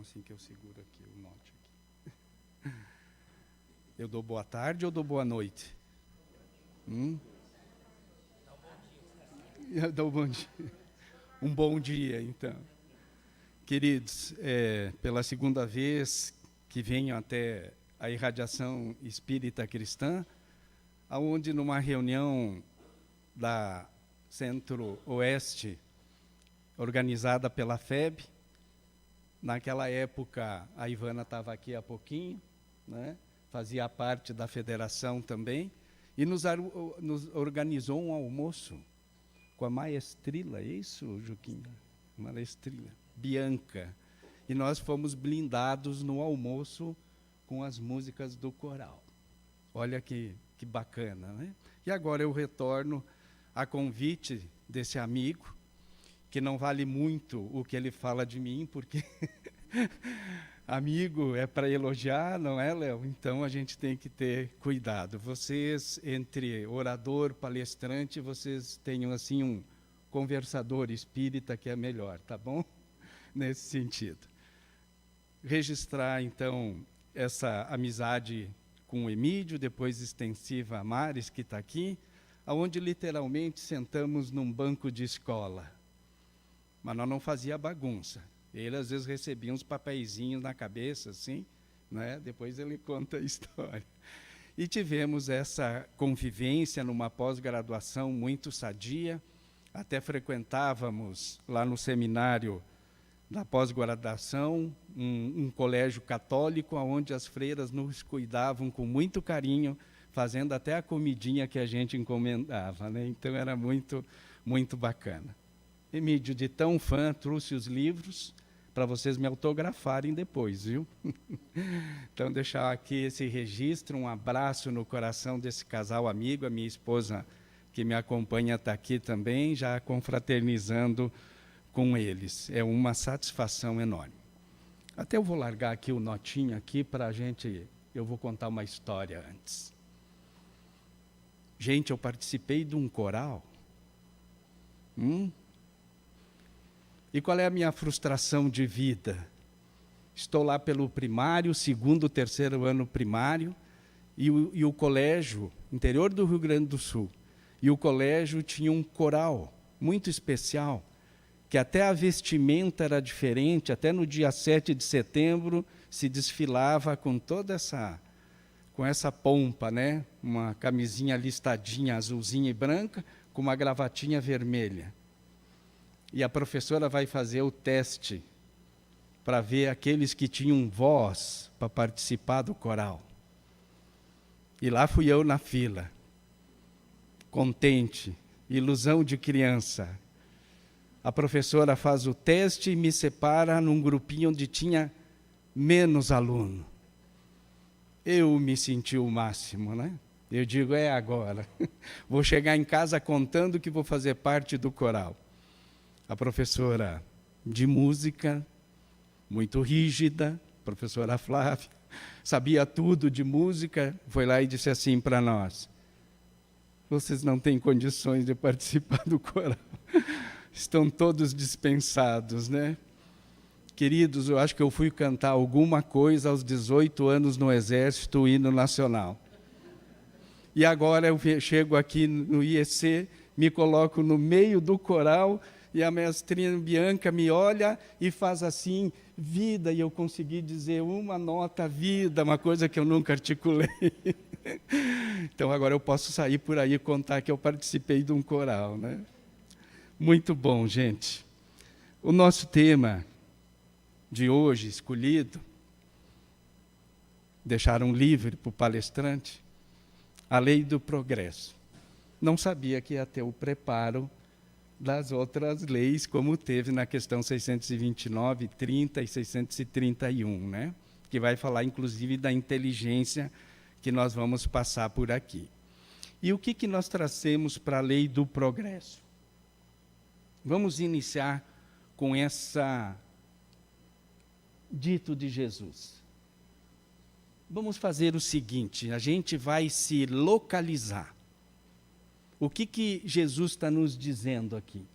assim que eu seguro aqui o note aqui. Eu dou boa tarde ou dou boa noite? Eu dou bom dia. Um bom dia, então. Queridos, pela segunda vez que venho até a Irradiação Espírita Cristã, aonde numa reunião da Centro-Oeste, organizada pela FEB, naquela época a Ivana estava aqui há pouquinho, né? Fazia parte da federação também, e nos organizou um almoço com a maestrila, é isso, Juquinha? Maestrila, Bianca. E nós fomos blindados no almoço com as músicas do coral. Olha que bacana, né? E agora eu retorno a convite desse amigo, que não vale muito o que ele fala de mim, porque amigo é para elogiar, não é, Léo? Então a gente tem que ter cuidado. Vocês, entre orador, palestrante, vocês tenham assim um conversador espírita que é melhor, tá bom? Nesse sentido. Registrar, então, essa amizade com o Emídio, depois extensiva a Maris, que está aqui, onde literalmente sentamos num banco de escola. Mas nós não fazia bagunça. Ele, às vezes, recebia uns papeizinhos na cabeça, assim, né? Depois ele conta a história. E tivemos essa convivência numa pós-graduação muito sadia, até frequentávamos lá no seminário da pós-graduação, um colégio católico, onde as freiras nos cuidavam com muito carinho, fazendo até a comidinha que a gente encomendava, né? Então era muito, muito bacana. Emídio, de tão fã, trouxe os livros para vocês me autografarem depois, viu? Então, deixar aqui esse registro, um abraço no coração desse casal amigo, a minha esposa que me acompanha está aqui também, já confraternizando com eles. É uma satisfação enorme. Até eu vou largar aqui o notinho aqui para a gente... Eu vou contar uma história antes. Gente, eu participei de um coral. E qual é a minha frustração de vida? Estou lá pelo primário, segundo, terceiro ano primário, e o colégio, interior do Rio Grande do Sul, e o colégio tinha um coral muito especial, que até a vestimenta era diferente, até no dia 7 de setembro se desfilava com toda essa pompa, né? Uma camisinha listadinha, azulzinha e branca, com uma gravatinha vermelha. E a professora vai fazer o teste para ver aqueles que tinham voz para participar do coral. E lá fui eu na fila, contente, ilusão de criança. A professora faz o teste e me separa num grupinho onde tinha menos aluno. Eu me senti o máximo, né? Eu digo, é agora. Vou chegar em casa contando que vou fazer parte do coral. A professora de música, muito rígida, professora Flávia, sabia tudo de música, foi lá e disse assim para nós: vocês não têm condições de participar do coral. Estão todos dispensados, né? Queridos, eu acho que eu fui cantar alguma coisa aos 18 anos no Exército, o hino nacional. E agora eu chego aqui no IEC, me coloco no meio do coral, e a mestrinha Bianca me olha e faz assim, vida, e eu consegui dizer uma nota, vida, uma coisa que eu nunca articulei. Então agora eu posso sair por aí e contar que eu participei de um coral, né? Muito bom, gente. O nosso tema de hoje, escolhido, deixaram livre para o palestrante, a lei do progresso. Não sabia que ia ter o preparo das outras leis, como teve na questão 629, 30 e 631, né? Que vai falar, inclusive, da inteligência que nós vamos passar por aqui. E o que nós trazemos para a lei do progresso? Vamos iniciar com essa dito de Jesus. Vamos fazer o seguinte, a gente vai se localizar. O que Jesus está nos dizendo aqui?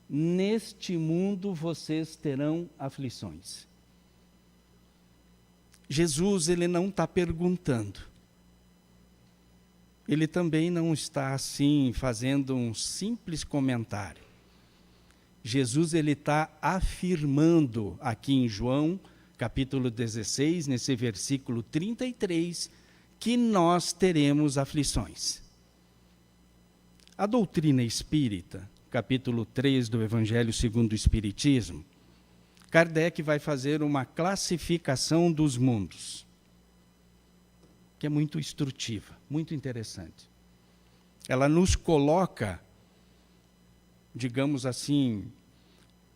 Neste mundo vocês terão aflições. Jesus, ele não está perguntando. Ele também não está assim fazendo um simples comentário. Jesus, ele está afirmando aqui em João, capítulo 16, nesse versículo 33, que nós teremos aflições. A doutrina espírita, capítulo 3 do Evangelho segundo o Espiritismo, Kardec vai fazer uma classificação dos mundos, que é muito instrutiva, muito interessante. Ela nos coloca, digamos assim,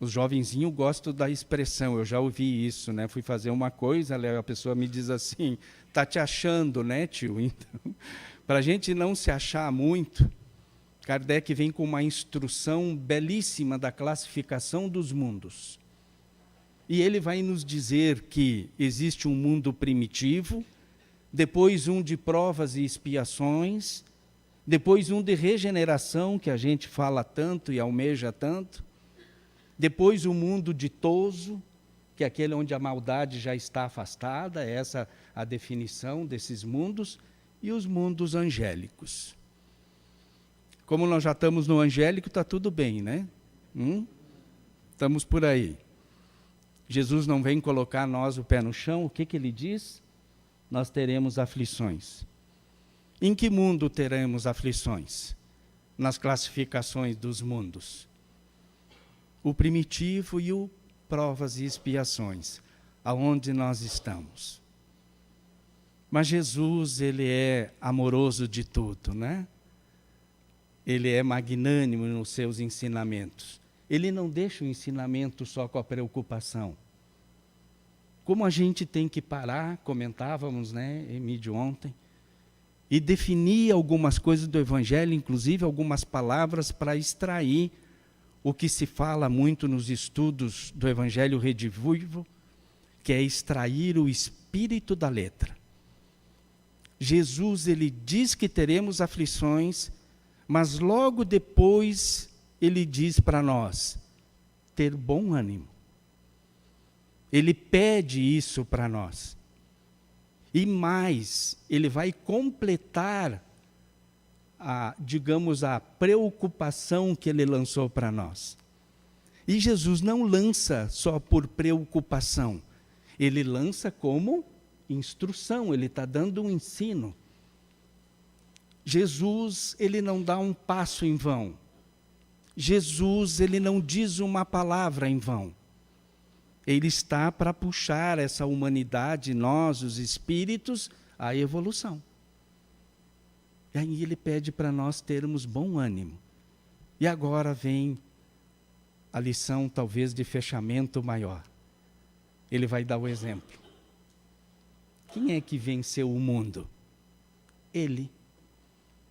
os jovenzinhos gostam da expressão, eu já ouvi isso, né? Fui fazer uma coisa, a pessoa me diz assim, tá te achando, né, tio? Então, para a gente não se achar muito, Kardec vem com uma instrução belíssima da classificação dos mundos. E ele vai nos dizer que existe um mundo primitivo, depois um de provas e expiações, depois um de regeneração, que a gente fala tanto e almeja tanto, depois o mundo ditoso, que é aquele onde a maldade já está afastada, essa a definição desses mundos, e os mundos angélicos. Como nós já estamos no angélico, está tudo bem, né? Estamos por aí. Jesus não vem colocar nós o pé no chão, o que ele diz? Nós teremos aflições. Em que mundo teremos aflições? Nas classificações dos mundos. O primitivo e o provas e expiações, aonde nós estamos. Mas Jesus, ele é amoroso de tudo, né? Ele é magnânimo nos seus ensinamentos. Ele não deixa o ensinamento só com a preocupação. Como a gente tem que parar, comentávamos, né, Emílio, ontem, e definir algumas coisas do Evangelho, inclusive algumas palavras para extrair o que se fala muito nos estudos do Evangelho Redivivo, que é extrair o espírito da letra. Jesus, ele diz que teremos aflições, mas logo depois ele diz para nós, ter bom ânimo. Ele pede isso para nós. E mais, ele vai completar digamos, a preocupação que ele lançou para nós. E Jesus não lança só por preocupação, ele lança como instrução, ele está dando um ensino. Jesus, ele não dá um passo em vão. Jesus, ele não diz uma palavra em vão. Ele está para puxar essa humanidade, nós, os espíritos, à evolução. E aí ele pede para nós termos bom ânimo. E agora vem a lição, talvez, de fechamento maior. Ele vai dar o exemplo. Quem é que venceu o mundo? Ele.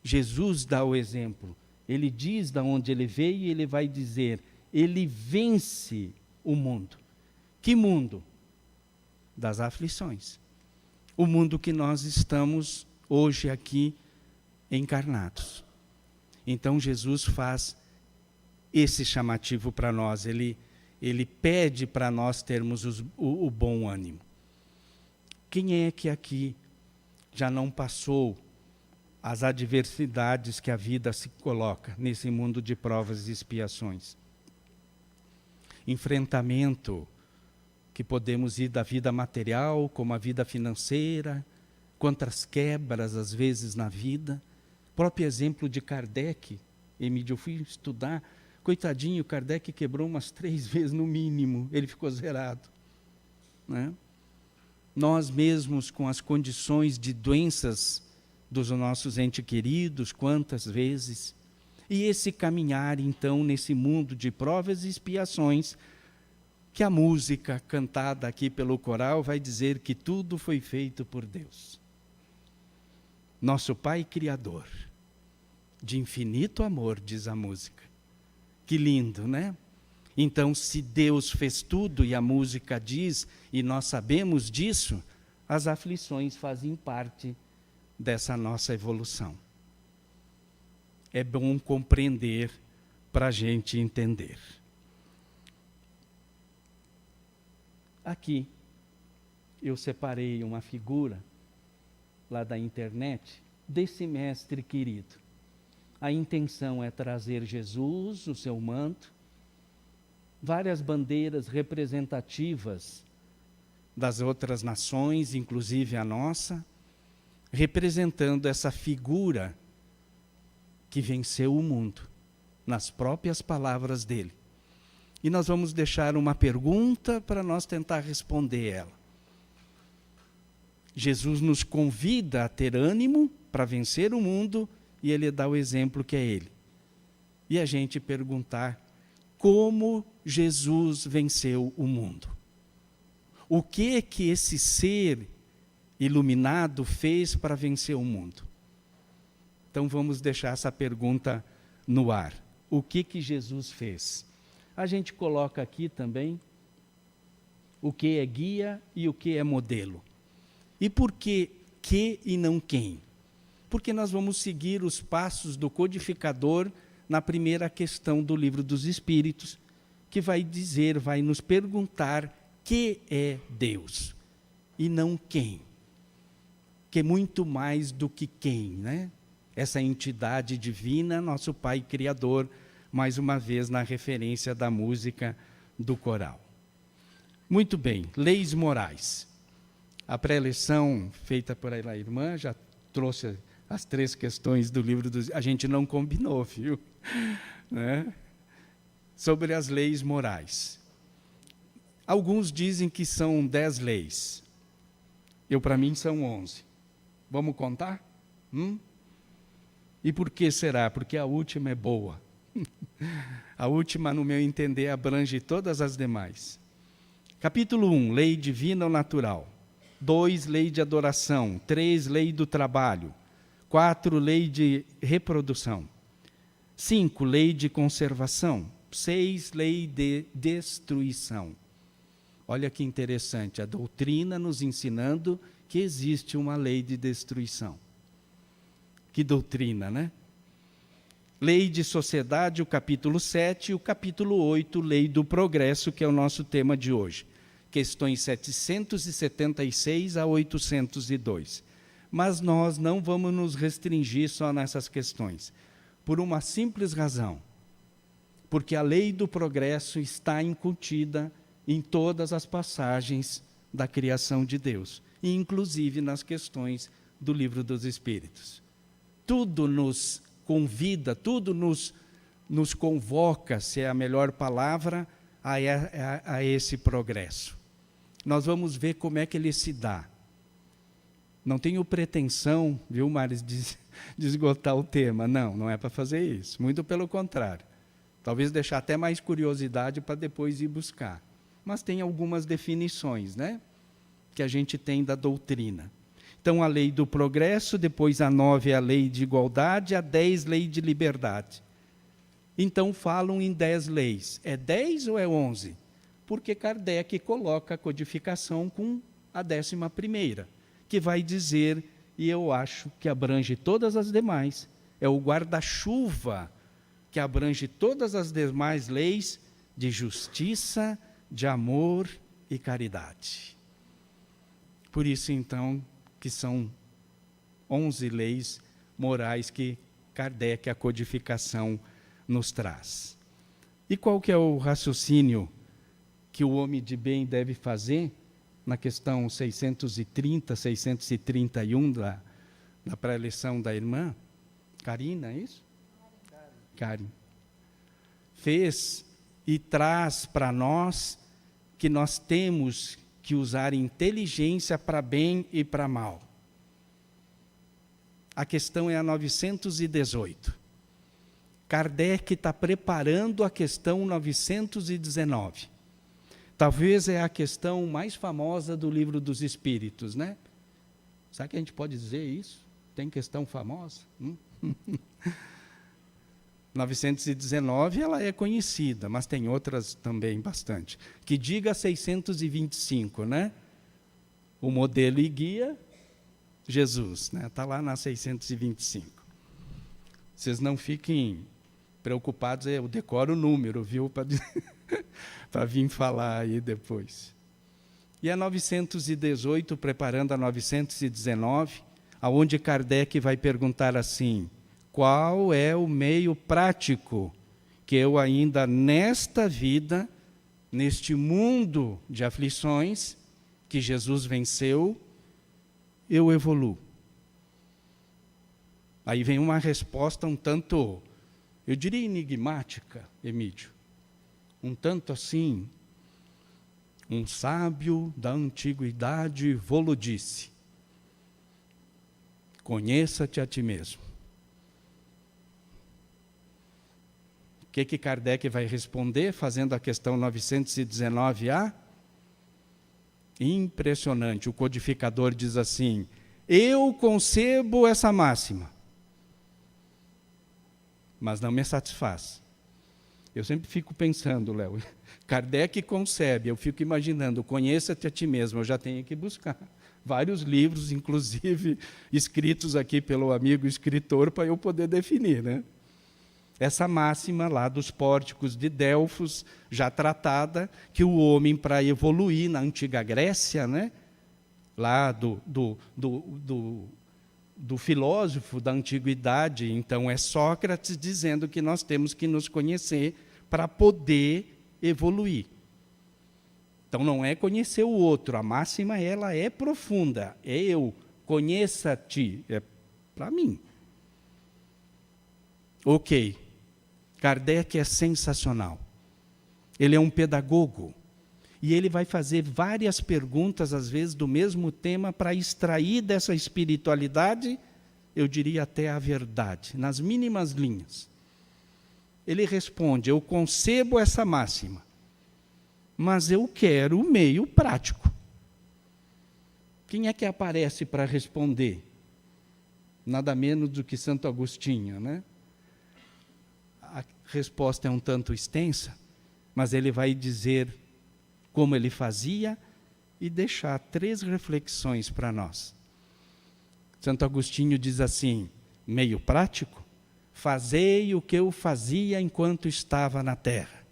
Jesus dá o exemplo. Ele diz de onde ele veio e ele vai dizer, ele vence o mundo. Que mundo? Das aflições. O mundo que nós estamos hoje aqui encarnados. Então Jesus faz esse chamativo para nós, ele pede para nós termos o bom ânimo. Quem é que aqui já não passou as adversidades que a vida se coloca nesse mundo de provas e expiações? Enfrentamento que podemos ir da vida material, como a vida financeira, quantas quebras às vezes na vida. Próprio exemplo de Kardec, Emílio, eu fui estudar, coitadinho, Kardec quebrou umas 3 vezes no mínimo, ele ficou zerado. Né? Nós mesmos, com as condições de doenças dos nossos entes queridos, quantas vezes. E esse caminhar, então, nesse mundo de provas e expiações, que a música cantada aqui pelo coral vai dizer que tudo foi feito por Deus. Nosso Pai Criador, de infinito amor, diz a música. Que lindo, né? Então, se Deus fez tudo e a música diz, e nós sabemos disso, as aflições fazem parte dessa nossa evolução. É bom compreender para a gente entender. Aqui, eu separei uma figura lá da internet desse mestre querido. A intenção é trazer Jesus, o seu manto, várias bandeiras representativas das outras nações, inclusive a nossa, representando essa figura que venceu o mundo, nas próprias palavras dele. E nós vamos deixar uma pergunta para nós tentar responder ela. Jesus nos convida a ter ânimo para vencer o mundo e ele dá o exemplo que é ele. E a gente perguntar como Jesus venceu o mundo. O que esse ser iluminado fez para vencer o mundo? Então vamos deixar essa pergunta no ar. O que Jesus fez? A gente coloca aqui também o que é guia e o que é modelo. E por que e não quem? Porque nós vamos seguir os passos do codificador na primeira questão do Livro dos Espíritos, que vai dizer, vai nos perguntar que é Deus e não quem. Que é muito mais do que quem, né? Essa entidade divina, nosso Pai Criador, mais uma vez na referência da música do coral. Muito bem, leis morais. A pré-lição feita por a irmã já trouxe as 3 questões do livro dos... A gente não combinou, viu? Né? Sobre as leis morais. Alguns dizem que são 10 leis. Para mim, são 11. Vamos contar? E por que será? Porque a última é boa. A última, no meu entender, abrange todas as demais. Capítulo 1, lei divina ou natural. 2, lei de adoração. 3, lei do trabalho. 4, lei de reprodução. 5, lei de conservação. 6, lei de destruição. Olha que interessante, a doutrina nos ensinando que existe uma lei de destruição. Que doutrina, né? Lei de sociedade, o capítulo 7, e o capítulo 8, lei do progresso, que é o nosso tema de hoje. Questões 776 a 802. Mas nós não vamos nos restringir só nessas questões, por uma simples razão. Porque a lei do progresso está incutida em todas as passagens da criação de Deus, e inclusive nas questões do Livro dos Espíritos. Tudo nos convida, tudo nos convoca, se é a melhor palavra, a esse progresso. Nós vamos ver como é que ele se dá. Não tenho pretensão, viu, Maris, de esgotar o tema. Não é para fazer isso. Muito pelo contrário. Talvez deixar até mais curiosidade para depois ir buscar. Mas tem algumas definições, né, que a gente tem da doutrina. Então, a lei do progresso, depois a 9 é a lei de igualdade, a 10 lei de liberdade. Então, falam em 10 leis. É 10 ou é 11? Porque Kardec coloca a codificação com a 11ª, que vai dizer, e eu acho que abrange todas as demais, é o guarda-chuva que abrange todas as demais leis de justiça, de amor e caridade. Por isso, então, que são 11 leis morais que Kardec, a codificação, nos traz. E qual que é o raciocínio que o homem de bem deve fazer na questão 630, 631 da pré-lição da irmã? Karina, é isso? Karen. Fez e traz para nós que nós temos que usar inteligência para bem e para mal. A questão é a 918. Kardec está preparando a questão 919. Talvez é a questão mais famosa do Livro dos Espíritos, né? Será que a gente pode dizer isso? Tem questão famosa? 919, ela é conhecida, mas tem outras também bastante. Que diga 625, né? O modelo e guia, Jesus, né? Está lá na 625. Vocês não fiquem preocupados, eu decoro o número, viu? Para vir falar aí depois. E a 918, preparando a 919, aonde Kardec vai perguntar assim: qual é o meio prático que eu ainda nesta vida, neste mundo de aflições que Jesus venceu, eu evoluo? Aí vem uma resposta um tanto, eu diria enigmática, Emídio. Um tanto assim, um sábio da antiguidade vô-lo disse: conheça-te a ti mesmo. O que Kardec vai responder, fazendo a questão 919A? Impressionante, o codificador diz assim: eu concebo essa máxima, mas não me satisfaz. Eu sempre fico pensando, Léo, Kardec concebe, eu fico imaginando, conheça-te a ti mesmo, eu já tenho que buscar vários livros, inclusive escritos aqui pelo amigo escritor, para eu poder definir, né? Essa máxima lá dos pórticos de Delfos, já tratada, que o homem, para evoluir na antiga Grécia, né? Lá do filósofo da antiguidade, então é Sócrates dizendo que nós temos que nos conhecer para poder evoluir. Então não é conhecer o outro, a máxima ela é profunda, é eu, conheça-te, é para mim. Ok, Kardec é sensacional, ele é um pedagogo, e ele vai fazer várias perguntas, às vezes, do mesmo tema, para extrair dessa espiritualidade, eu diria até a verdade, nas mínimas linhas. Ele responde: eu concebo essa máxima, mas eu quero o meio prático. Quem é que aparece para responder? Nada menos do que Santo Agostinho, né? A resposta é um tanto extensa, mas ele vai dizer como ele fazia e deixar 3 reflexões para nós. Santo Agostinho diz assim: meio prático, fazei o que eu fazia enquanto estava na terra.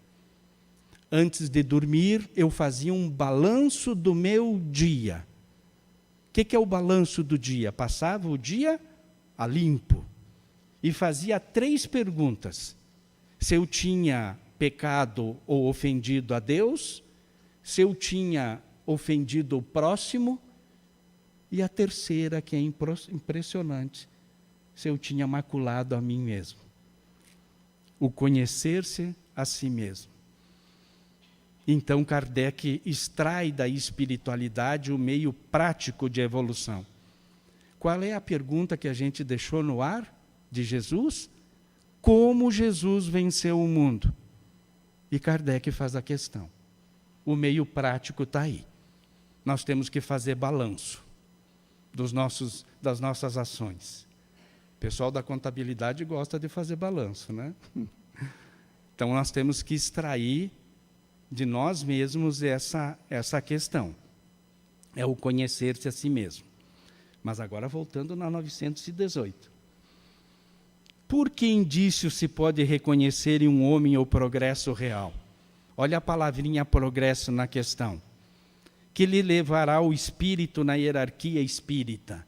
Antes de dormir, eu fazia um balanço do meu dia. O que é o balanço do dia? Passava o dia a limpo e fazia 3 perguntas. Se eu tinha pecado ou ofendido a Deus, se eu tinha ofendido o próximo, e a terceira, que é impressionante, se eu tinha maculado a mim mesmo. O conhecer-se a si mesmo. Então Kardec extrai da espiritualidade o meio prático de evolução. Qual é a pergunta que a gente deixou no ar de Jesus? Como Jesus venceu o mundo? E Kardec faz a questão. O meio prático está aí. Nós temos que fazer balanço das nossas ações. O pessoal da contabilidade gosta de fazer balanço, né? Então nós temos que extrair de nós mesmos essa questão. É o conhecer-se a si mesmo. Mas agora voltando na 918. Por que indício se pode reconhecer em um homem o progresso real? Olha a palavrinha progresso na questão. Que lhe levará o espírito na hierarquia espírita.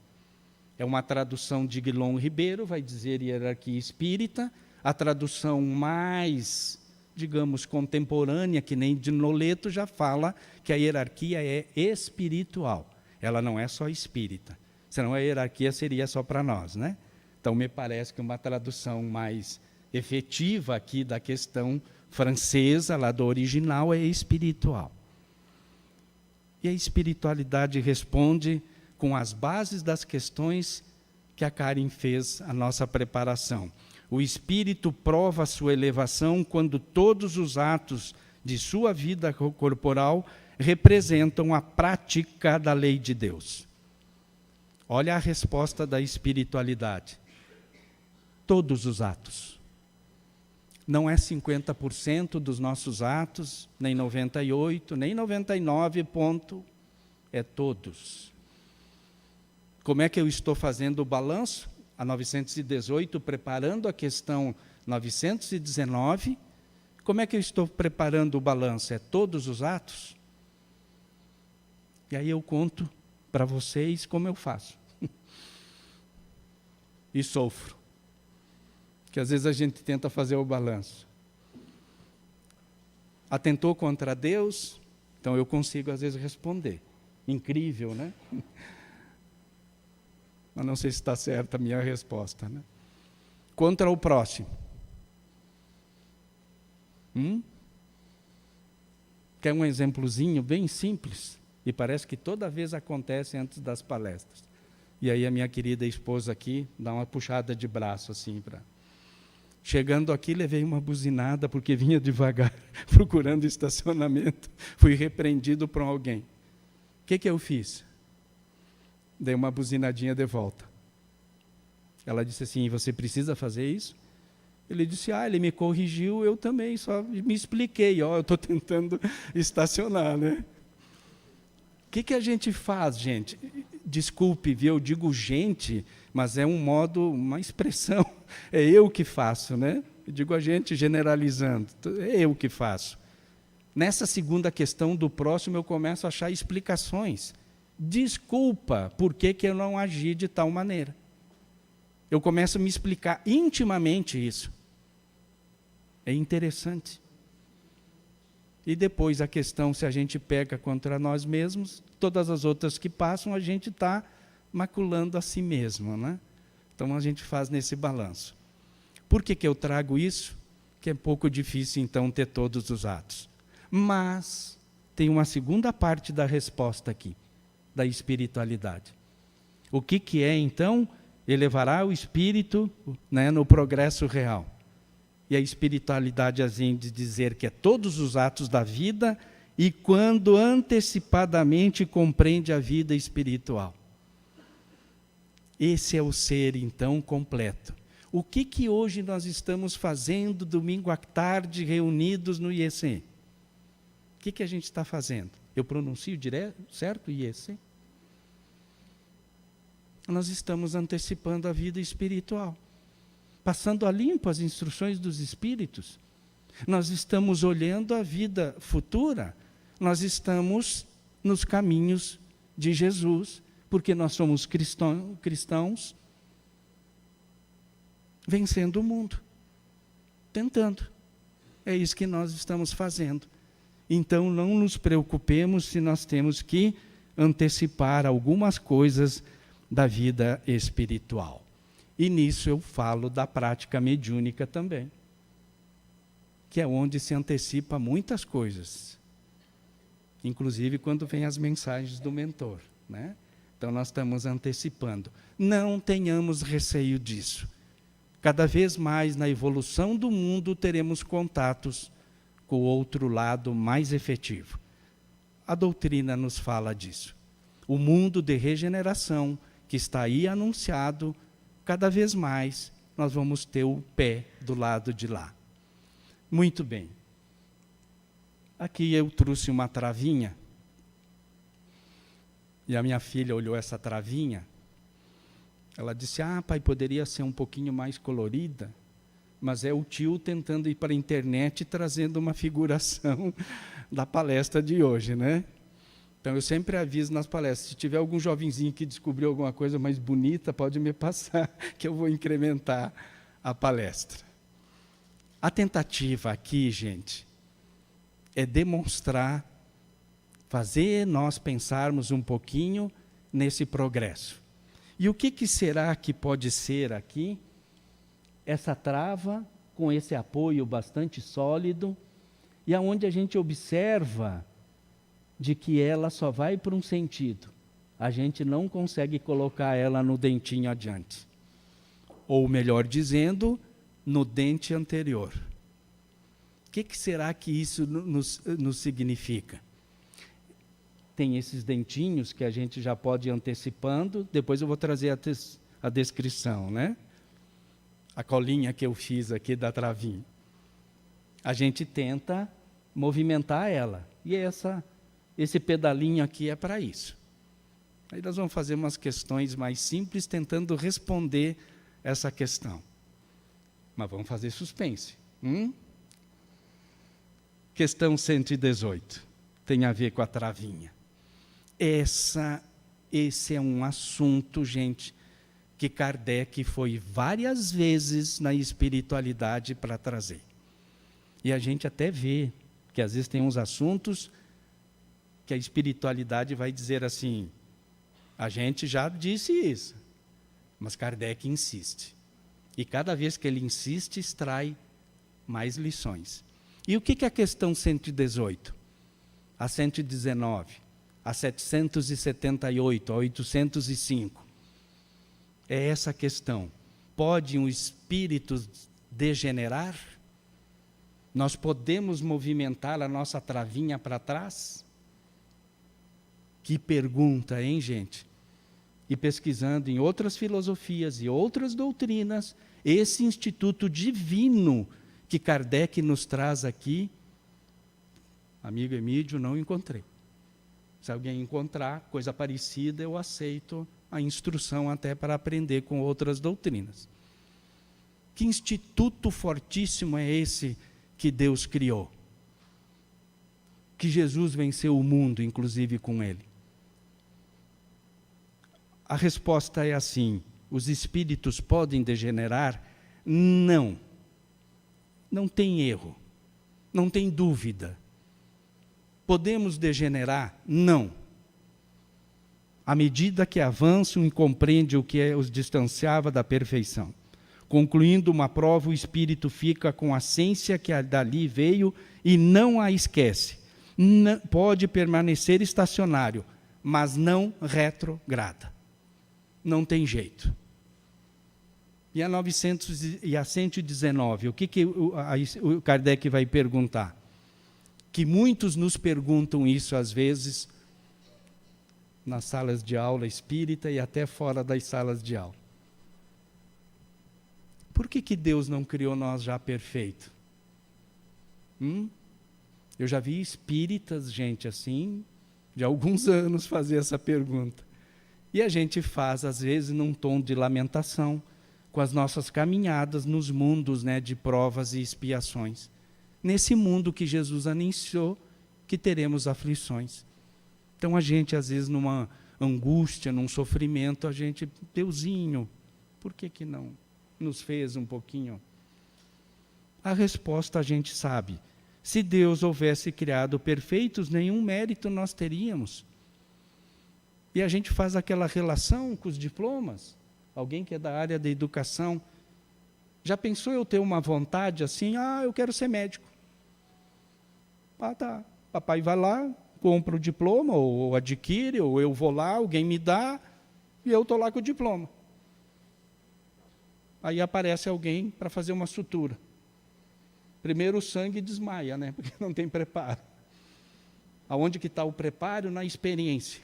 É uma tradução de Guilom Ribeiro, vai dizer hierarquia espírita. A tradução mais, digamos, contemporânea, que nem de Noleto, já fala que a hierarquia é espiritual. Ela não é só espírita. Senão a hierarquia seria só para nós, né? Então, me parece que uma tradução mais efetiva aqui da questão francesa, lá do original, é espiritual. E a espiritualidade responde com as bases das questões que a Karen fez a nossa preparação. O espírito prova sua elevação quando todos os atos de sua vida corporal representam a prática da lei de Deus. Olha a resposta da espiritualidade. Todos os atos. Não é 50% dos nossos atos, nem 98%, nem 99%, ponto. É todos. Como é que eu estou fazendo o balanço? A 918, preparando a questão 919. Como é que eu estou preparando o balanço? É todos os atos? E aí eu conto para vocês como eu faço. E sofro. Que às vezes a gente tenta fazer o balanço. Atentou contra Deus, então eu consigo às vezes responder. Incrível, né? Mas não sei se está certa a minha resposta, né? Contra o próximo. Quer um exemplozinho bem simples? E parece que toda vez acontece antes das palestras. E aí a minha querida esposa aqui dá uma puxada de braço assim para... Chegando aqui, levei uma buzinada porque vinha devagar, procurando estacionamento. Fui repreendido por alguém. O que eu fiz? Dei uma buzinadinha de volta. Ela disse assim, você precisa fazer isso? Ele disse, ele me corrigiu, eu também, só me expliquei, eu estou tentando estacionar, né? O que a gente faz, gente? Desculpe, viu? Eu digo gente, mas é um modo, uma expressão. É eu que faço, né? Eu digo a gente generalizando. É eu que faço. Nessa segunda questão do próximo, eu começo a achar explicações. Desculpa, por que eu não agi de tal maneira? Eu começo a me explicar intimamente isso. É interessante. E depois a questão, se a gente pega contra nós mesmos, todas as outras que passam, a gente está maculando a si mesmo, né? Então a gente faz nesse balanço. Por que eu trago isso? Que é pouco difícil, então, ter todos os atos. Mas tem uma segunda parte da resposta aqui, da espiritualidade. O que é, então? Elevará o espírito, né, no progresso real. E a espiritualidade assim de dizer que é todos os atos da vida e quando antecipadamente compreende a vida espiritual. Esse é o ser, então, completo. O que hoje nós estamos fazendo domingo à tarde reunidos no IEC? O que a gente está fazendo? Eu pronuncio direto, certo, IEC? Nós estamos antecipando a vida espiritual. Passando a limpo as instruções dos Espíritos. Nós estamos olhando a vida futura. Nós estamos nos caminhos de Jesus, porque nós somos cristãos vencendo o mundo. Tentando. É isso que nós estamos fazendo. Então, não nos preocupemos se nós temos que antecipar algumas coisas da vida espiritual. E nisso eu falo da prática mediúnica também, que é onde se antecipa muitas coisas, inclusive quando vem as mensagens do mentor, né? Então nós estamos antecipando. Não tenhamos receio disso. Cada vez mais na evolução do mundo teremos contatos com o outro lado mais efetivo. A doutrina nos fala disso. O mundo de regeneração que está aí anunciado, cada vez mais nós vamos ter o pé do lado de lá. Muito bem. Aqui eu trouxe uma travinha. E a minha filha olhou essa travinha. Ela disse, pai, poderia ser um pouquinho mais colorida. Mas é o tio tentando ir para a internet e trazendo uma figuração da palestra de hoje, né? Então, eu sempre aviso nas palestras, se tiver algum jovenzinho que descobriu alguma coisa mais bonita, pode me passar, que eu vou incrementar a palestra. A tentativa aqui, gente, é demonstrar, fazer nós pensarmos um pouquinho nesse progresso. E o que será que pode ser aqui essa trava com esse apoio bastante sólido e aonde a gente observa de que ela só vai para um sentido. A gente não consegue colocar ela no dentinho adiante. Ou melhor dizendo, no dente anterior. O que será que isso nos significa? Tem esses dentinhos que a gente já pode ir antecipando, depois eu vou trazer a descrição, né? A colinha que eu fiz aqui da travinha. A gente tenta movimentar ela. E esse pedalinho aqui é para isso. Aí nós vamos fazer umas questões mais simples, tentando responder essa questão. Mas vamos fazer suspense. Questão 118. Tem a ver com a travinha. Esse é um assunto, gente, que Kardec foi várias vezes na espiritualidade para trazer. E a gente até vê que às vezes tem uns assuntos que a espiritualidade vai dizer assim, a gente já disse isso, mas Kardec insiste. E cada vez que ele insiste, extrai mais lições. E o que é a questão 118? A 119, a 778, a 805? É essa a questão. Pode um espírito degenerar? Nós podemos movimentar a nossa travinha para trás? Que pergunta, hein, gente? E pesquisando em outras filosofias e outras doutrinas, esse instituto divino que Kardec nos traz aqui, amigo Emílio, não encontrei. Se alguém encontrar coisa parecida, eu aceito a instrução até para aprender com outras doutrinas. Que instituto fortíssimo é esse que Deus criou? Que Jesus venceu o mundo, inclusive com ele. A resposta é assim: os espíritos podem degenerar? Não. Não tem erro. Não tem dúvida. Podemos degenerar? Não. À medida que avançam e compreendem o que os distanciava da perfeição. Concluindo uma prova, o espírito fica com a essência que dali veio e não a esquece. Pode permanecer estacionário, mas não retrograda. Não tem jeito. E a 119, o que o Kardec vai perguntar? Que muitos nos perguntam isso às vezes, nas salas de aula espírita e até fora das salas de aula. Por que Deus não criou nós já perfeito? Eu já vi espíritas, gente assim, de alguns anos fazer essa pergunta. E a gente faz, às vezes, num tom de lamentação, com as nossas caminhadas nos mundos, né, de provas e expiações. Nesse mundo que Jesus anunciou que teremos aflições. Então a gente, às vezes, numa angústia, num sofrimento, a gente, Deusinho, por que não nos fez um pouquinho? A resposta a gente sabe. Se Deus houvesse criado perfeitos, nenhum mérito nós teríamos. E a gente faz aquela relação com os diplomas. Alguém que é da área da educação, já pensou eu ter uma vontade assim, eu quero ser médico. Tá, papai vai lá, compra o diploma, ou adquire, ou eu vou lá, alguém me dá, e eu estou lá com o diploma. Aí aparece alguém para fazer uma sutura. Primeiro o sangue desmaia, né? Porque não tem preparo. Aonde que está o preparo? Na experiência.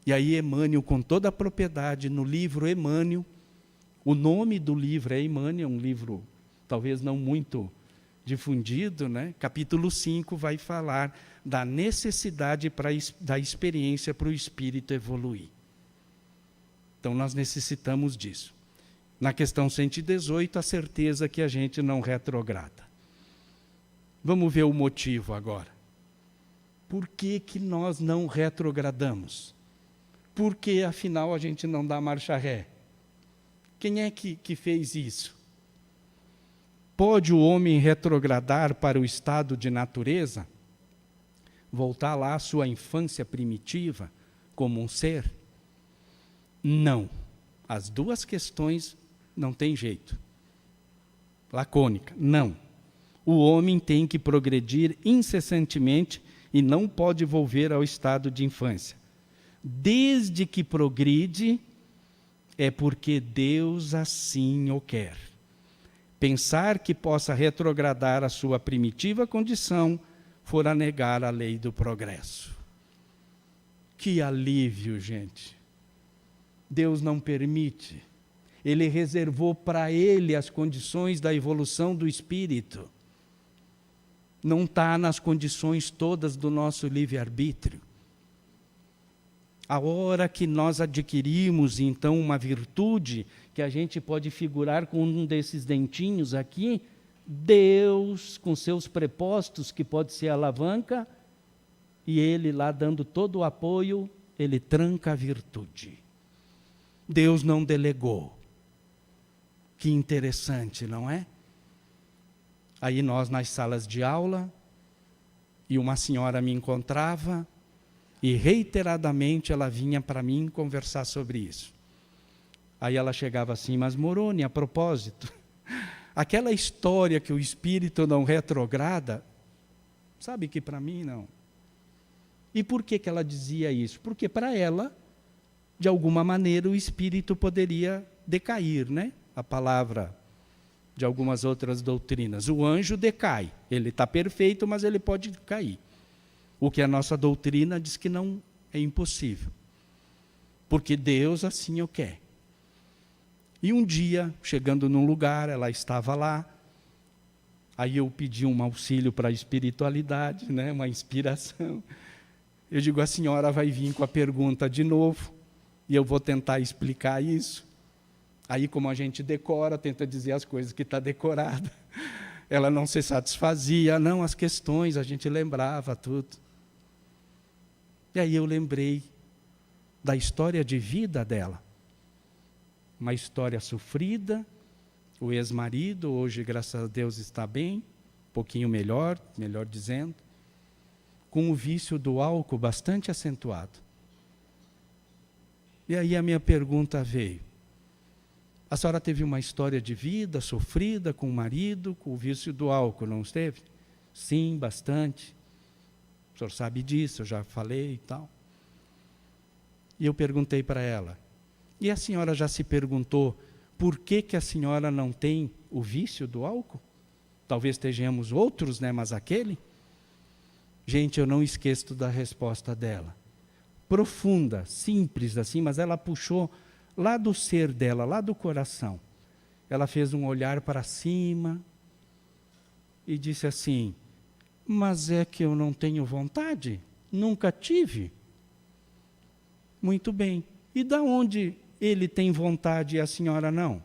E aí Emmanuel, com toda a propriedade, no livro Emmanuel, o nome do livro é Emmanuel, um livro talvez não muito difundido, né? Capítulo 5 vai falar da necessidade da experiência para o espírito evoluir. Então nós necessitamos disso. Na questão 118, a certeza que a gente não retrograda. Vamos ver o motivo agora. Por que nós não retrogradamos? Por que, afinal, a gente não dá marcha ré? Quem é que fez isso? Pode o homem retrogradar para o estado de natureza? Voltar lá à sua infância primitiva, como um ser? Não. As duas questões não tem jeito. Lacônica, não. O homem tem que progredir incessantemente e não pode volver ao estado de infância. Desde que progride, é porque Deus assim o quer. Pensar que possa retrogradar a sua primitiva condição fora negar a lei do progresso. Que alívio, gente. Deus não permite. Ele reservou para ele as condições da evolução do espírito. Não está nas condições todas do nosso livre-arbítrio. A hora que nós adquirimos, então, uma virtude, que a gente pode figurar com um desses dentinhos aqui, Deus, com seus prepostos, que pode ser alavanca, e ele lá dando todo o apoio, ele tranca a virtude. Deus não delegou. Que interessante, não é? Aí nós nas salas de aula, e uma senhora me encontrava, e reiteradamente ela vinha para mim conversar sobre isso. Aí ela chegava assim, mas Moroni, a propósito, aquela história que o espírito não retrograda, sabe que para mim não. E por que ela dizia isso? Porque para ela, de alguma maneira, o espírito poderia decair, né? A palavra de algumas outras doutrinas. O anjo decai, ele está perfeito, mas ele pode cair. O que a nossa doutrina diz que não é impossível. Porque Deus assim o quer. E um dia, chegando num lugar, ela estava lá, aí eu pedi um auxílio para a espiritualidade, né, uma inspiração. Eu digo, a senhora vai vir com a pergunta de novo, e eu vou tentar explicar isso. Aí, como a gente decora, tenta dizer as coisas que está decorada. Ela não se satisfazia, não, as questões, a gente lembrava tudo. E aí eu lembrei da história de vida dela. Uma história sofrida, o ex-marido, hoje, graças a Deus, está bem, um pouquinho melhor dizendo, com o vício do álcool bastante acentuado. E aí a minha pergunta veio, a senhora teve uma história de vida sofrida com o marido, com o vício do álcool, não esteve? Sim, bastante. O senhor sabe disso, eu já falei e tal. E eu perguntei para ela, e a senhora já se perguntou por que a senhora não tem o vício do álcool? Talvez estejamos outros, né, mas aquele? Gente, eu não esqueço da resposta dela. Profunda, simples assim, mas ela puxou lá do ser dela, lá do coração. Ela fez um olhar para cima e disse assim, mas é que eu não tenho vontade? Nunca tive. Muito bem. E da onde ele tem vontade e a senhora não?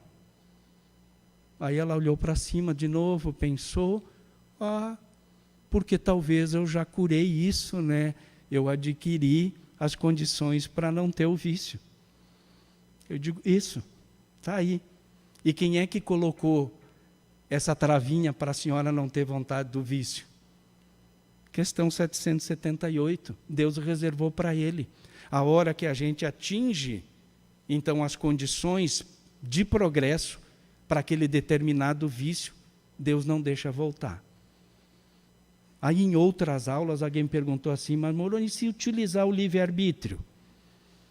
Aí ela olhou para cima de novo, pensou, porque talvez eu já curei isso, né? Eu adquiri as condições para não ter o vício. Eu digo, isso, está aí. E quem é que colocou essa travinha para a senhora não ter vontade do vício? Questão 778, Deus reservou para ele. A hora que a gente atinge, então, as condições de progresso para aquele determinado vício, Deus não deixa voltar. Aí, em outras aulas, alguém perguntou assim, mas Moroni, se utilizar o livre-arbítrio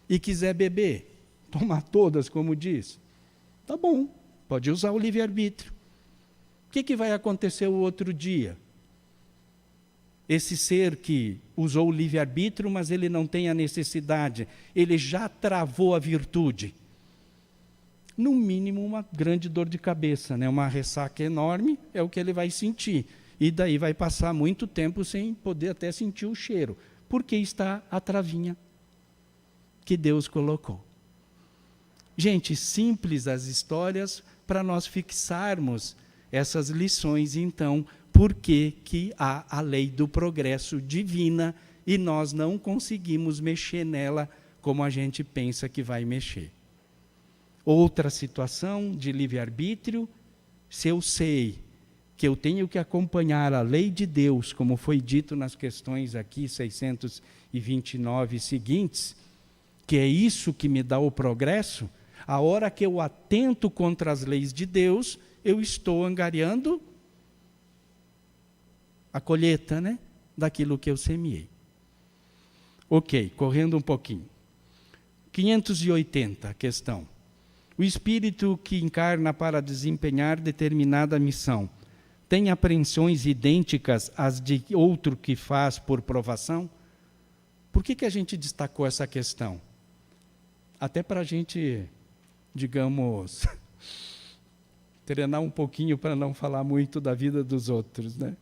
e quiser beber, tomar todas, como diz, tá bom, pode usar o livre-arbítrio. O que vai acontecer o outro dia? Esse ser que usou o livre-arbítrio, mas ele não tem a necessidade, ele já travou a virtude. No mínimo, uma grande dor de cabeça, né? Uma ressaca enorme é o que ele vai sentir. E daí vai passar muito tempo sem poder até sentir o cheiro, porque está a travinha que Deus colocou. Gente, simples as histórias para nós fixarmos essas lições, então, por que há a lei do progresso divina e nós não conseguimos mexer nela como a gente pensa que vai mexer. Outra situação de livre-arbítrio, se eu sei que eu tenho que acompanhar a lei de Deus, como foi dito nas questões aqui 629 seguintes, que é isso que me dá o progresso, a hora que eu atento contra as leis de Deus, eu estou angariando a colheita, né, daquilo que eu semeei. Ok, correndo um pouquinho. 580, questão. O espírito que encarna para desempenhar determinada missão tem apreensões idênticas às de outro que faz por provação? Por que a gente destacou essa questão? Até para a gente, digamos, treinar um pouquinho para não falar muito da vida dos outros, né?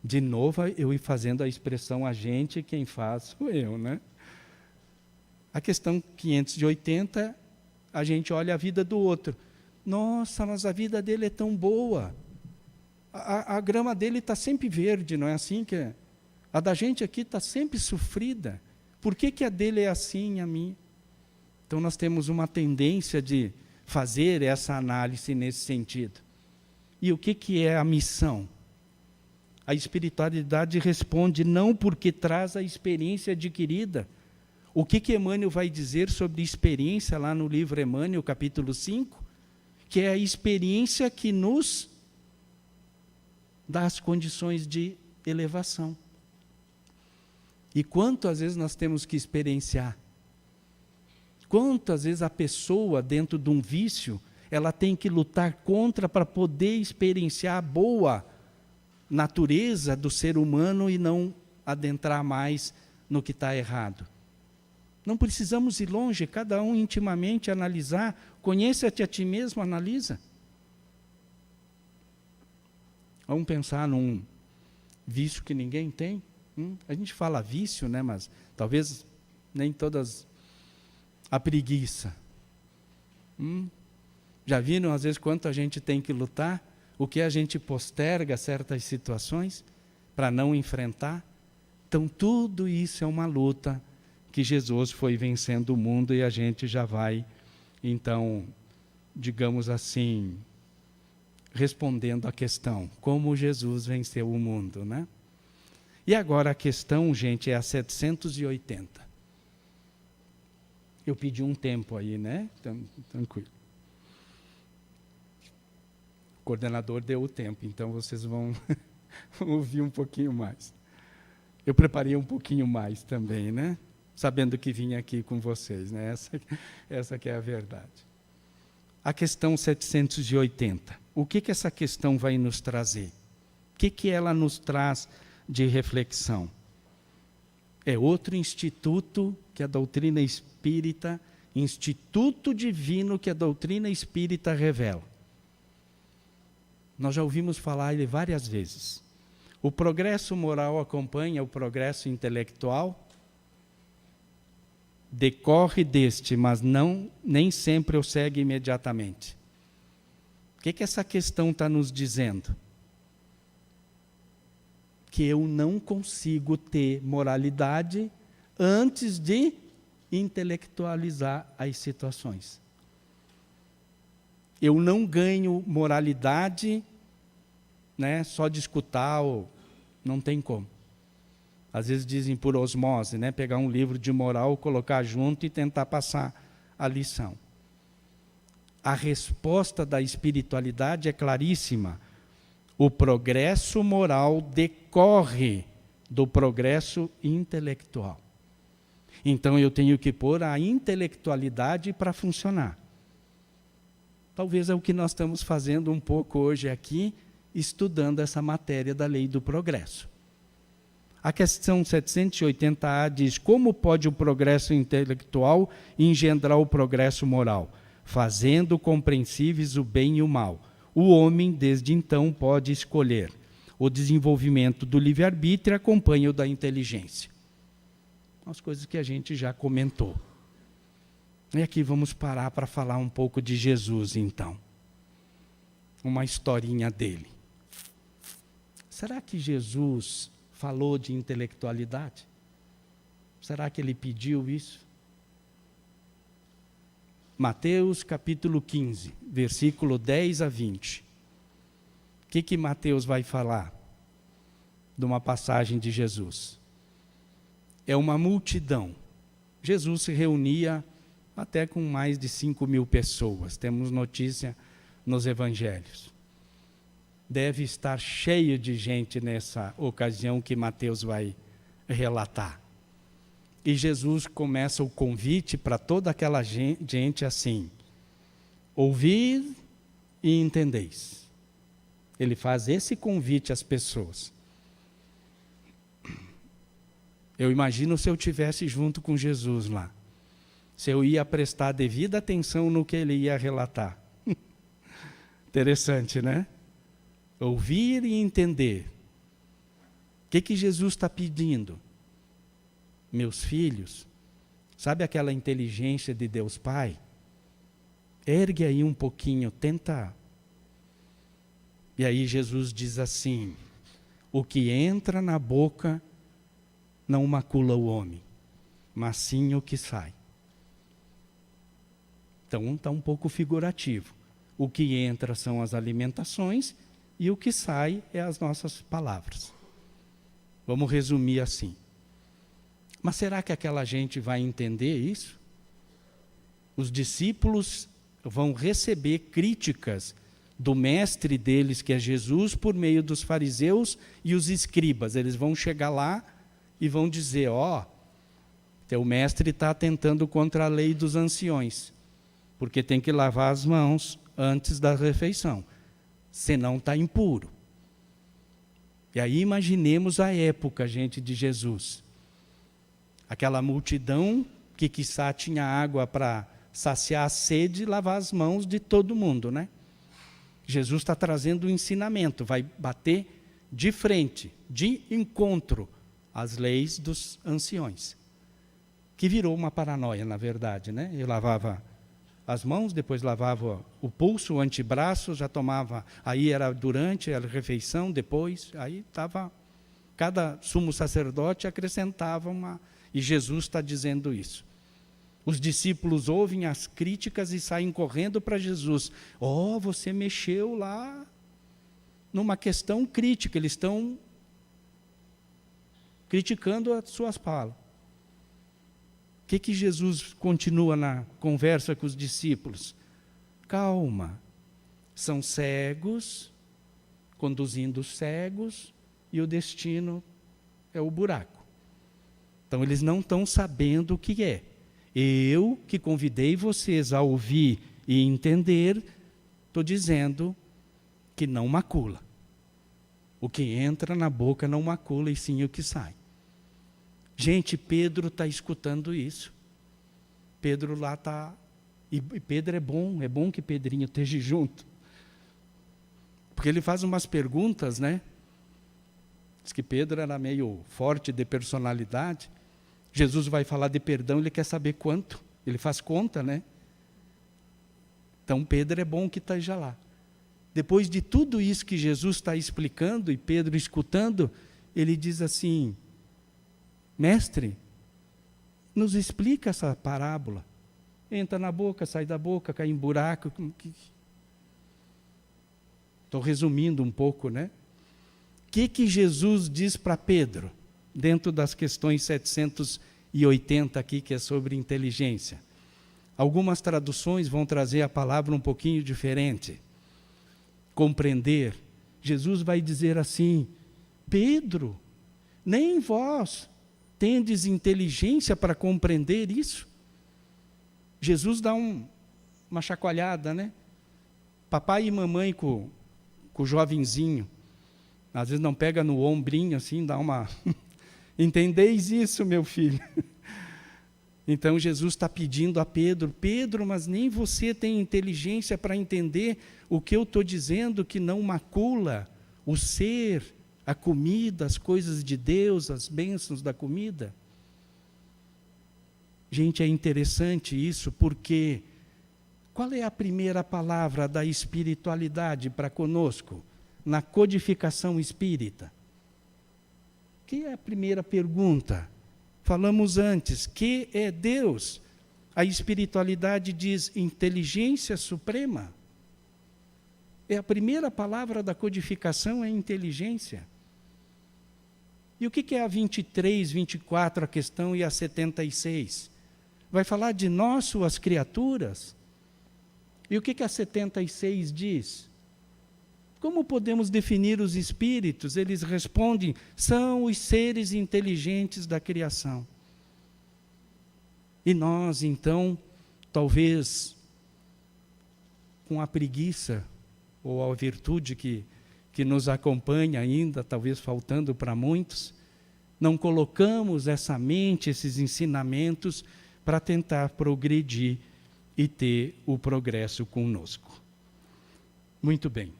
De novo, eu ir fazendo a expressão a gente, quem faz sou eu, né? A questão 580, a gente olha a vida do outro. Nossa, mas a vida dele é tão boa. A grama dele está sempre verde, não é assim que é? A da gente aqui está sempre sofrida. Por que a dele é assim e a minha? Então nós temos uma tendência de fazer essa análise nesse sentido. E o que é a missão? A espiritualidade responde não porque traz a experiência adquirida. O que Emmanuel vai dizer sobre experiência lá no livro Emmanuel, capítulo 5? Que é a experiência que nos dá as condições de elevação. E quantas vezes nós temos que experienciar? Quantas vezes a pessoa, dentro de um vício, ela tem que lutar contra para poder experienciar a boa natureza do ser humano e não adentrar mais no que está errado. Não precisamos ir longe, cada um intimamente analisar. Conheça-te a ti mesmo, analisa. Vamos pensar num vício que ninguém tem. A gente fala vício, né, mas talvez nem todas. A preguiça. Já viram, às vezes, quanto a gente tem que lutar? O que a gente posterga certas situações para não enfrentar? Então, tudo isso é uma luta que Jesus foi vencendo o mundo e a gente já vai, então, digamos assim, respondendo à questão, como Jesus venceu o mundo, né? E agora a questão, gente, é a 780. Eu pedi um tempo aí, né? Tranquilo. O coordenador deu o tempo, então vocês vão ouvir um pouquinho mais. Eu preparei um pouquinho mais também, né? Sabendo que vim aqui com vocês, né? Essa que é a verdade. A questão 780. O que essa questão vai nos trazer? O que ela nos traz de reflexão? É outro instituto que a doutrina espírita, instituto divino que a doutrina espírita revela. Nós já ouvimos falar ele várias vezes. O progresso moral acompanha o progresso intelectual, decorre deste, mas nem sempre o segue imediatamente. O que essa questão está nos dizendo? Que eu não consigo ter moralidade antes de intelectualizar as situações. Eu não ganho moralidade, né, só de escutar, ou não tem como. Às vezes dizem por osmose, né, pegar um livro de moral, colocar junto e tentar passar a lição. A resposta da espiritualidade é claríssima. O progresso moral decorre do progresso intelectual. Então eu tenho que pôr a intelectualidade para funcionar. Talvez é o que nós estamos fazendo um pouco hoje aqui, estudando essa matéria da lei do progresso. A questão 780A diz: como pode o progresso intelectual engendrar o progresso moral? Fazendo compreensíveis o bem e o mal. O homem, desde então, pode escolher. O desenvolvimento do livre-arbítrio acompanha o da inteligência. As coisas que a gente já comentou. E aqui vamos parar para falar um pouco de Jesus, então. Uma historinha dele. Será que Jesus falou de intelectualidade? Será que ele pediu isso? Mateus capítulo 15, versículo 10 a 20. O que Mateus vai falar de uma passagem de Jesus? É uma multidão. Jesus se reunia até com mais de 5.000 pessoas. Temos notícia nos evangelhos. Deve estar cheio de gente nessa ocasião que Mateus vai relatar. E Jesus começa o convite para toda aquela gente assim: ouvir e entendeis. Ele faz esse convite às pessoas. Eu imagino se eu estivesse junto com Jesus lá, se eu ia prestar devida atenção no que ele ia relatar. Interessante, né? Ouvir e entender. O que Jesus está pedindo? Meus filhos, sabe aquela inteligência de Deus Pai? Ergue aí um pouquinho, tenta. E aí Jesus diz assim: o que entra na boca não macula o homem, mas sim o que sai. Então está um pouco figurativo. O que entra são as alimentações e o que sai é as nossas palavras. Vamos resumir assim. Mas será que aquela gente vai entender isso? Os discípulos vão receber críticas do mestre deles, que é Jesus, por meio dos fariseus e os escribas. Eles vão chegar lá e vão dizer, teu mestre está atentando contra a lei dos anciões, porque tem que lavar as mãos antes da refeição, senão está impuro. E aí imaginemos a época, gente, de Jesus. Aquela multidão que quiçá tinha água para saciar a sede e lavar as mãos de todo mundo, né? Jesus está trazendo um ensinamento, vai bater de frente, de encontro às leis dos anciões, que virou uma paranoia, na verdade, né? Eu lavava as mãos, depois lavava o pulso, o antebraço, já tomava, aí era durante a refeição, depois, aí estava, cada sumo sacerdote acrescentava uma, e Jesus está dizendo isso. Os discípulos ouvem as críticas e saem correndo para Jesus. Você mexeu lá numa questão crítica, eles estão criticando as suas palavras. O que Jesus continua na conversa com os discípulos? Calma, são cegos, conduzindo cegos, e o destino é o buraco. Então eles não estão sabendo o que é. Eu, que convidei vocês a ouvir e entender, estou dizendo que não macula. O que entra na boca não macula, e sim o que sai. Gente, Pedro está escutando isso. Pedro lá está... E Pedro é bom que Pedrinho esteja junto. Porque ele faz umas perguntas, né? Diz que Pedro era meio forte de personalidade. Jesus vai falar de perdão, ele quer saber quanto. Ele faz conta, né? Então, Pedro é bom que esteja lá. Depois de tudo isso que Jesus está explicando, e Pedro escutando, ele diz assim, mestre, nos explica essa parábola. Entra na boca, sai da boca, cai em buraco. Estou resumindo um pouco, né? O que Jesus diz para Pedro? Dentro das questões 780 aqui, que é sobre inteligência. Algumas traduções vão trazer a palavra um pouquinho diferente. Compreender. Jesus vai dizer assim, Pedro, nem vós tendes inteligência para compreender isso? Jesus dá uma chacoalhada, né? Papai e mamãe com o jovenzinho, às vezes não pega no ombrinho assim, dá uma... Entendeis isso, meu filho? Então Jesus está pedindo a Pedro, Pedro, mas nem você tem inteligência para entender o que eu estou dizendo, que não macula o ser, a comida, as coisas de Deus, as bênçãos da comida. Gente, é interessante isso, porque qual é a primeira palavra da espiritualidade para conosco, na codificação espírita? Que é a primeira pergunta? Falamos antes, que é Deus? A espiritualidade diz inteligência suprema. É a primeira palavra da codificação, é inteligência. E o que é a 23, 24, a questão, e a 76? Vai falar de nós, suas criaturas? E o que a 76 diz? Como podemos definir os espíritos? Eles respondem, são os seres inteligentes da criação. E nós, então, talvez com a preguiça, ou a virtude que nos acompanha ainda, talvez faltando para muitos, não colocamos essa mente, esses ensinamentos, para tentar progredir e ter o progresso conosco. Muito bem.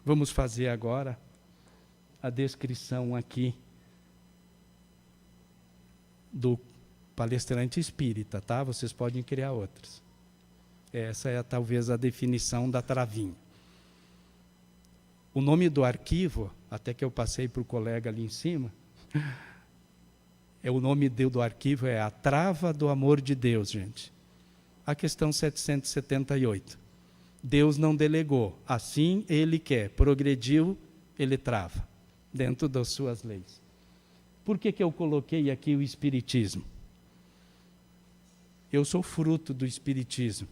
Vamos fazer agora a descrição aqui do palestrante espírita, tá? Vocês podem criar outras. Essa é talvez a definição da travinha. O nome do arquivo, até que eu passei para o colega ali em cima, O nome do arquivo é A Trava do Amor de Deus, gente. A questão 778. Deus não delegou, assim Ele quer. Progrediu, Ele trava, dentro das suas leis. Por que eu coloquei aqui o Espiritismo? Eu sou fruto do Espiritismo.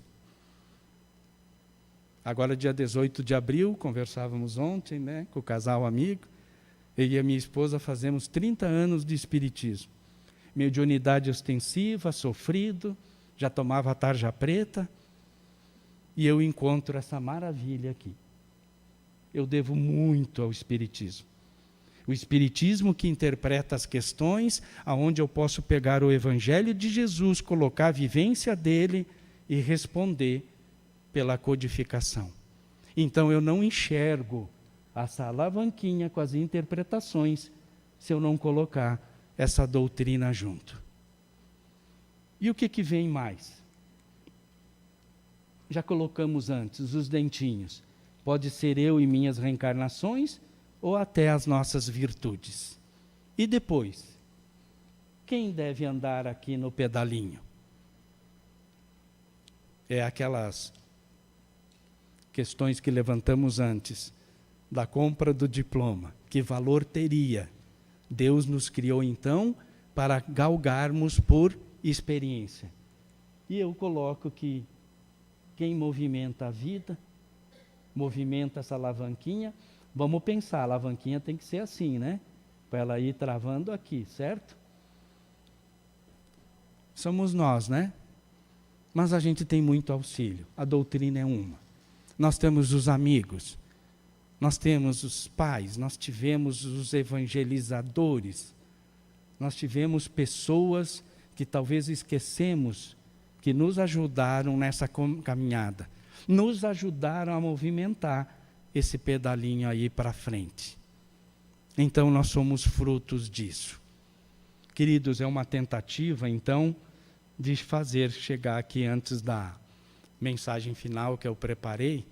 Agora, dia 18 de abril, conversávamos ontem, né, com o casal amigo, eu e a minha esposa fazemos 30 anos de Espiritismo. Mediunidade ostensiva, sofrido, já tomava a tarja preta, e eu encontro essa maravilha aqui. Eu devo muito ao Espiritismo. O Espiritismo que interpreta as questões, aonde eu posso pegar o Evangelho de Jesus, colocar a vivência dele e responder pela codificação. Então eu não enxergo essa alavanquinha com as interpretações se eu não colocar essa doutrina junto. E o que vem mais? Já colocamos antes, os dentinhos. Pode ser eu e minhas reencarnações, ou até as nossas virtudes. E depois? Quem deve andar aqui no pedalinho? É aquelas questões que levantamos antes, da compra do diploma. Que valor teria? Deus nos criou então para galgarmos por experiência. E eu coloco que quem movimenta a vida, movimenta essa alavanquinha. Vamos pensar, a alavanquinha tem que ser assim, né? Para ela ir travando aqui, certo? Somos nós, né? Mas a gente tem muito auxílio. A doutrina é uma. Nós temos os amigos, nós temos os pais, nós tivemos os evangelizadores, nós tivemos pessoas que talvez esquecemos, que nos ajudaram nessa caminhada, nos ajudaram a movimentar esse pedalinho aí para frente. Então nós somos frutos disso. Queridos, é uma tentativa, então, de fazer chegar aqui antes da mensagem final que eu preparei,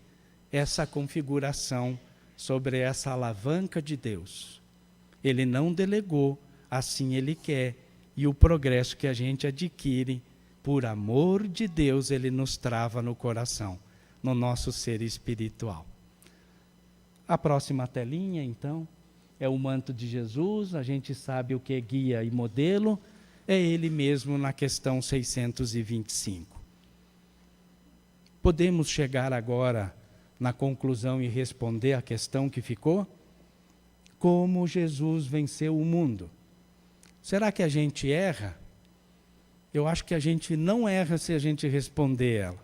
essa configuração sobre essa alavanca de Deus. Ele não delegou, assim Ele quer, e o progresso que a gente adquire, por amor de Deus, Ele nos trava no coração, no nosso ser espiritual. A próxima telinha, então, é o manto de Jesus, a gente sabe o que é guia e modelo, é Ele mesmo na questão 625. Podemos chegar agora na conclusão e responder a questão que ficou? Como Jesus venceu o mundo? Será que a gente erra? Eu acho que a gente não erra se a gente responder ela.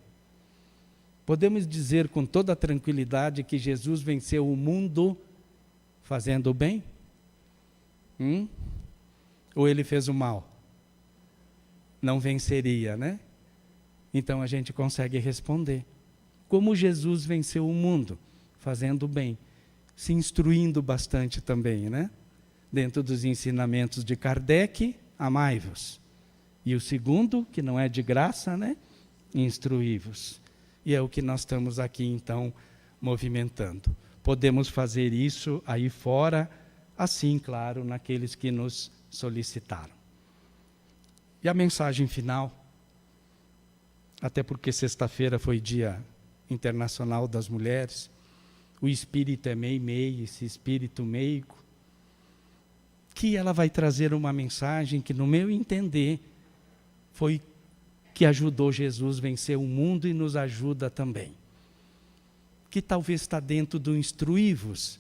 Podemos dizer com toda tranquilidade que Jesus venceu o mundo fazendo o bem? Ou ele fez o mal? Não venceria, né? Então a gente consegue responder. Como Jesus venceu o mundo? Fazendo o bem. Se instruindo bastante também, né? Dentro dos ensinamentos de Kardec, amai-vos. E o segundo, que não é de graça, né? Instruí-vos. E é o que nós estamos aqui, então, movimentando. Podemos fazer isso aí fora, assim, claro, naqueles que nos solicitaram. E a mensagem final, até porque sexta-feira foi Dia Internacional das Mulheres, o espírito é meio, esse espírito meigo, que ela vai trazer uma mensagem que, no meu entender, foi que ajudou Jesus a vencer o mundo e nos ajuda também. Que talvez está dentro do instruí-vos,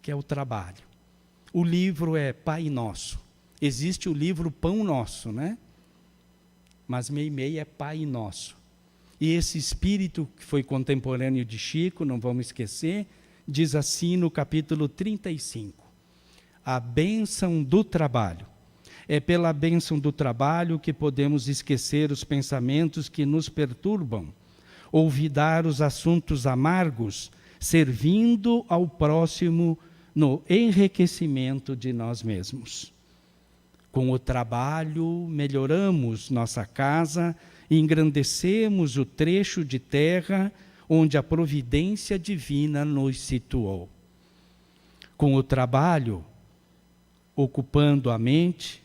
que é o trabalho. O livro é Pai Nosso. Existe o livro Pão Nosso, né? Mas Meimei é Pai Nosso. E esse espírito que foi contemporâneo de Chico, não vamos esquecer, diz assim no capítulo 35. A bênção do trabalho. É pela bênção do trabalho que podemos esquecer os pensamentos que nos perturbam, olvidar os assuntos amargos, servindo ao próximo no enriquecimento de nós mesmos. Com o trabalho, melhoramos nossa casa e engrandecemos o trecho de terra onde a providência divina nos situou. Com o trabalho, ocupando a mente,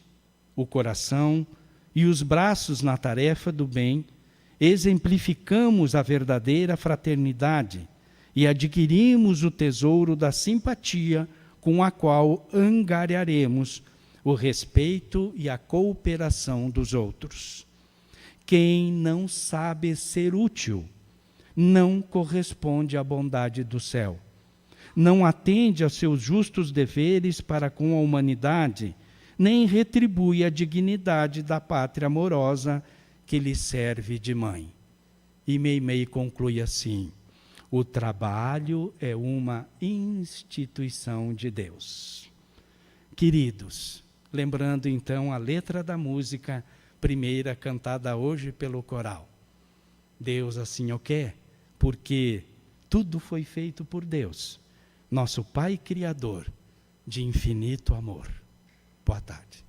o coração e os braços na tarefa do bem, exemplificamos a verdadeira fraternidade e adquirimos o tesouro da simpatia com a qual angariaremos o respeito e a cooperação dos outros. Quem não sabe ser útil não corresponde à bondade do céu, não atende aos seus justos deveres para com a humanidade, nem retribui a dignidade da pátria amorosa que lhe serve de mãe. E Meimei conclui assim: o trabalho é uma instituição de Deus. Queridos, lembrando então a letra da música primeira cantada hoje pelo coral. Deus assim o quer, porque tudo foi feito por Deus, nosso Pai Criador, de infinito amor. Boa tarde.